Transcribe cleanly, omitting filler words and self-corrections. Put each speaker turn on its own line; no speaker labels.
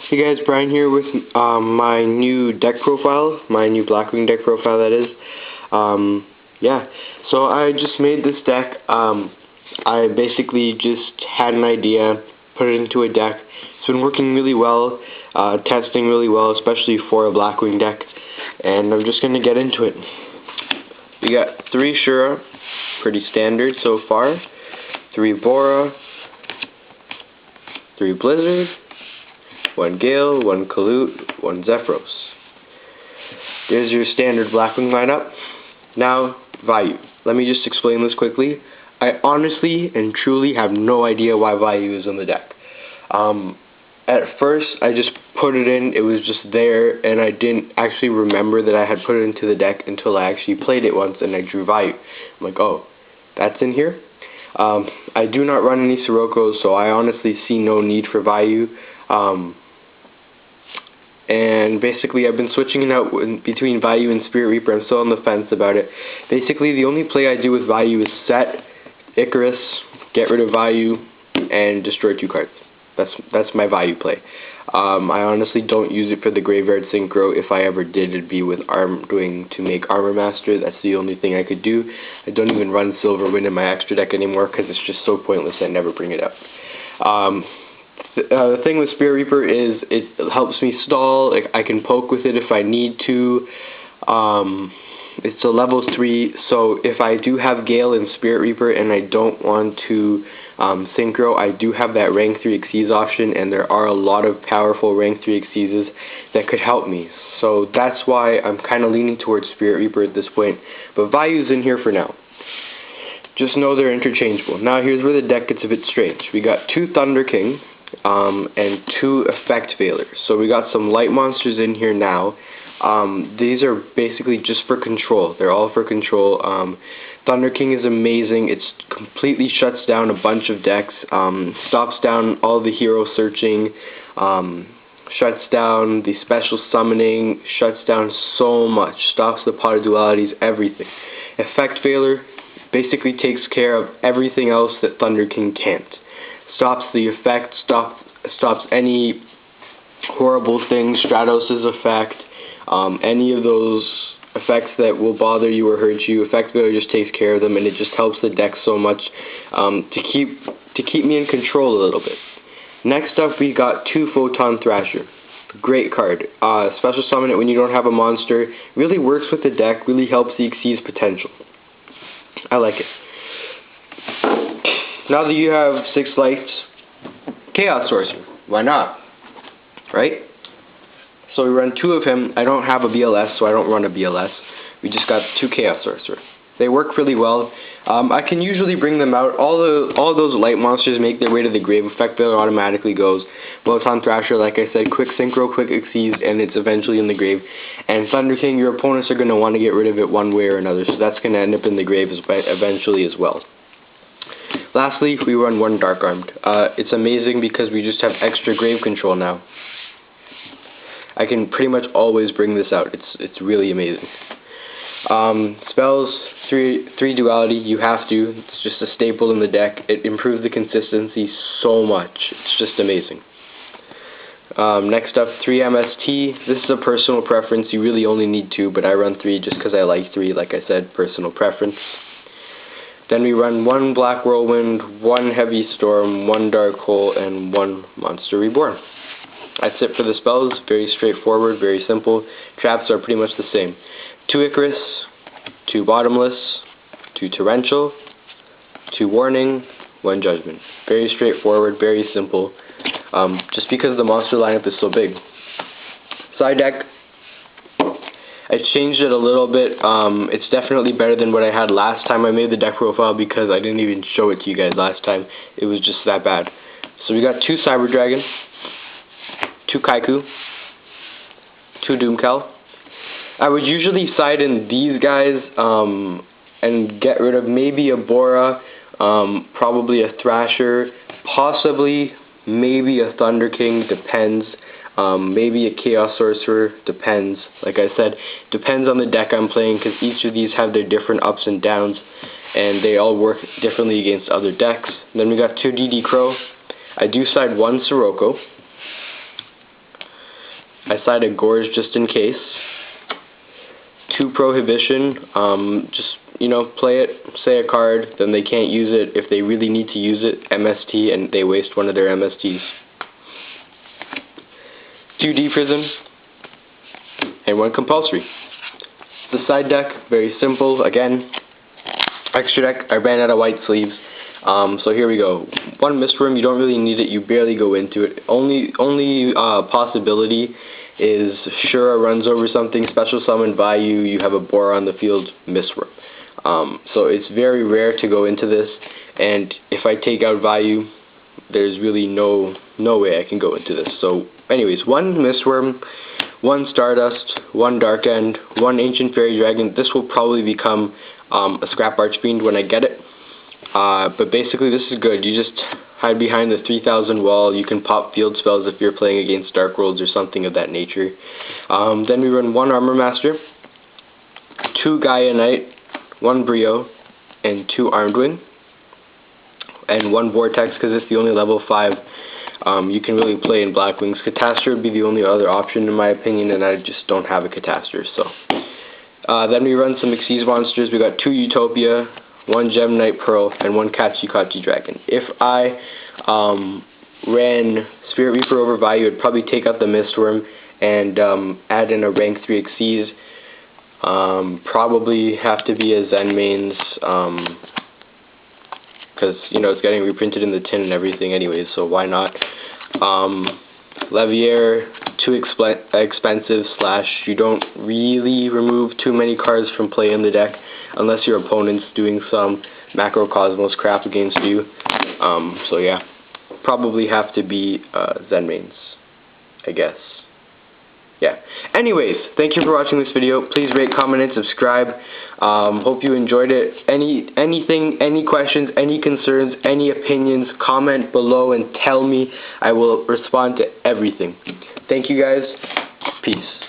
Hey guys, Brian here with my new deck profile, my new Blackwing deck profile that is. Yeah, so I just made this deck. I basically just had an idea, put it into a deck. It's been working really well, testing really well, especially for a Blackwing deck. And I'm just going to get into it. We got 3 Shura, pretty standard so far, 3 Bora, 3 Blizzard, 1 Gale, 1 Kalute, 1 Zephyros. There's your standard Blackwing lineup. Now, Vayu. Let me just explain this quickly. I honestly and truly have no idea why Vayu is on the deck. At first, I just put it in, it was just there, and I didn't actually remember that I had put it into the deck until I actually played it once and I drew Vayu. I'm like, oh, that's in here? I do not run any Sirokkos, so I honestly see no need for Vayu. And basically I've been switching it out between Vayu and Spirit Reaper. I'm still on the fence about it. Basically the only play I do with Vayu is set Icarus, get rid of Vayu, and destroy 2 cards. That's my Vayu play. I honestly don't use it for the Graveyard Synchro. If I ever did, it'd be with Armwing to make Armor Master. That's the only thing I could do. I don't even run Silverwind in my extra deck anymore because it's just so pointless. I never bring it up. The thing with Spirit Reaper is it helps me stall. Like, I can poke with it if I need to. It's a level 3, so if I do have Gale and Spirit Reaper and I don't want to synchro, I do have that rank 3 Xyz option, and there are a lot of powerful rank 3 Xyzes that could help me. So that's why I'm kind of leaning towards Spirit Reaper at this point. But Vayu's in here for now. Just know they're interchangeable. Now here's where the deck gets a bit strange. We got 2 Thunder King and 2 Effect Veilers. So we got some light monsters in here now. These are basically just for control. They're all for control. Thunder King is amazing. It completely shuts down a bunch of decks, stops down all the hero searching, shuts down the special summoning, shuts down so much, stops the pot of dualities, everything. Effect Veiler basically takes care of everything else that Thunder King can't. Stops the effect, stops any horrible things, Stratos' effect, any of those effects that will bother you or hurt you. Effect Veiler just takes care of them, and it just helps the deck so much to keep me in control a little bit. Next up, we got 2 Photon Thrasher. Great card. Special summon it when you don't have a monster. Really works with the deck. Really helps the Xyz potential. I like it. Now that you have 6 lights, Chaos Sorcerer. Why not? Right? So we run 2 of him. I don't have a BLS, so I don't run a BLS. We just got 2 Chaos Sorcerer. They work really well. I can usually bring them out. All those light monsters make their way to the grave. Effect Veiler automatically goes. Photon Thrasher, like I said, quick synchro, quick Xyz, and it's eventually in the grave. And Thunder King, your opponents are going to want to get rid of it one way or another, so that's going to end up in the grave eventually as well. Lastly, we run 1 Dark Armed. It's amazing because we just have extra grave control now. I can pretty much always bring this out. It's really amazing. Spells, 3 duality, you have to. It's just a staple in the deck. It improves the consistency so much. It's just amazing. Next up, 3 MST. This is a personal preference. You really only need 2, but I run 3 just because I like 3. Like I said, personal preference. Then we run 1 Black Whirlwind, 1 Heavy Storm, 1 Dark Hole, and 1 Monster Reborn. That's it for the spells. Very straightforward, very simple. Traps are pretty much the same. 2 Icarus, 2 Bottomless, 2 Torrential, 2 Warning, 1 Judgment. Very straightforward, very simple. Just because the monster lineup is so big. Side deck, I changed it a little bit. It's definitely better than what I had last time I made the deck profile because I didn't even show it to you guys last time. It was just that bad. So we got 2 Cyber Dragon, 2 Kaiku, 2 Doomcal. I would usually side in these guys and get rid of maybe a Bora, probably a Thrasher, possibly maybe a Thunder King, depends. Maybe a Chaos Sorcerer, depends. Like I said, depends on the deck I'm playing because each of these have their different ups and downs and they all work differently against other decks. Then we got 2 DD Crow. I do side 1 Sirocco. I sided Gorge just in case. 2 Prohibition, just, you know, play it, say a card, then they can't use it. If they really need to use it, MST, and they waste one of their MSTs. 2 Prison, and 1 Compulsory. The side deck, very simple. Again, extra deck, I ran out of white sleeves. So here we go. 1 Mistworm, you don't really need it, you barely go into it. Only possibility is Shura runs over something, special summon value, you have a boar on the field, Mistworm. So it's very rare to go into this, and if I take out value, there's really no way I can go into this. So anyways, 1 Mistworm, 1 Stardust, 1 Dark End, 1 Ancient Fairy Dragon. This will probably become a Scrap Archfiend when I get it. But basically this is good. You just hide behind the 3000 wall. You can pop field spells if you're playing against Dark Worlds or something of that nature. Then we run 1 Armor Master, 2 Gaia Knight, 1 Brio, and 2 Armed Wing, and 1 Vortex because it's the only level 5 you can really play in Blackwings. Catastor would be the only other option in my opinion, and I just don't have a Catastor. So then we run some Xyz monsters. We got 2 Utopia, 1 Gem Knight Pearl, and 1 Kachi Dragon. If I ran Spirit Reaper over value, I'd probably take out the Mistworm and add in a rank 3 Xyz. Probably have to be a Zen mains, because, you know, it's getting reprinted in the tin and everything anyways, so why not? Levier, too expensive, / you don't really remove too many cards from play in the deck unless your opponent's doing some Macrocosmos crap against you. So yeah, probably have to be Zen mains, I guess. Yeah. Anyways, thank you for watching this video. Please rate, comment, and subscribe. Hope you enjoyed it. Anything, any questions, any concerns, any opinions, comment below and tell me. I will respond to everything. Thank you guys. Peace.